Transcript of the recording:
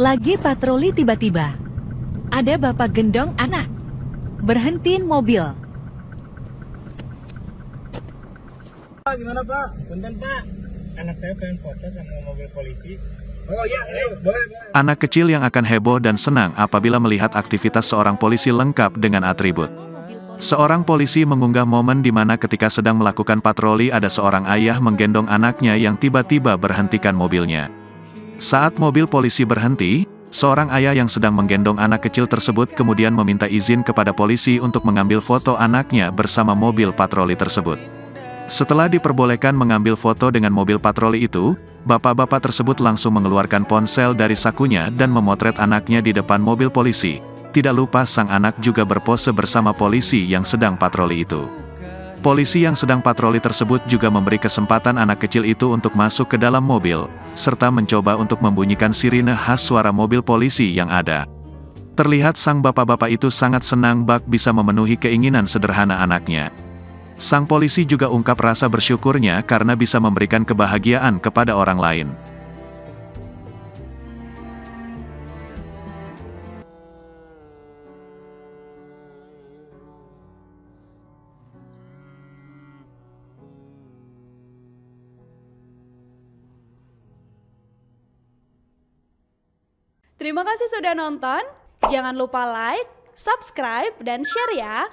Lagi patroli tiba-tiba ada bapak gendong anak. Berhentiin mobil. Pak, gimana Pak? Punten Pak, anak saya pengen foto sama mobil polisi. Oh iya, ayo, boleh. Anak kecil yang akan heboh dan senang apabila melihat aktivitas seorang polisi lengkap dengan atribut. Seorang polisi mengunggah momen di mana ketika sedang melakukan patroli ada seorang ayah menggendong anaknya yang tiba-tiba berhentikan mobilnya. Saat mobil polisi berhenti, seorang ayah yang sedang menggendong anak kecil tersebut kemudian meminta izin kepada polisi untuk mengambil foto anaknya bersama mobil patroli tersebut. Setelah diperbolehkan mengambil foto dengan mobil patroli itu, bapak-bapak tersebut langsung mengeluarkan ponsel dari sakunya dan memotret anaknya di depan mobil polisi. Tidak lupa sang anak juga berpose bersama polisi yang sedang patroli itu. Polisi yang sedang patroli tersebut juga memberi kesempatan anak kecil itu untuk masuk ke dalam mobil, serta mencoba untuk membunyikan sirine khas suara mobil polisi yang ada. Terlihat sang bapak-bapak itu sangat senang bak bisa memenuhi keinginan sederhana anaknya. Sang polisi juga ungkap rasa bersyukurnya karena bisa memberikan kebahagiaan kepada orang lain. Terima kasih sudah nonton. Jangan lupa like, subscribe, dan share ya.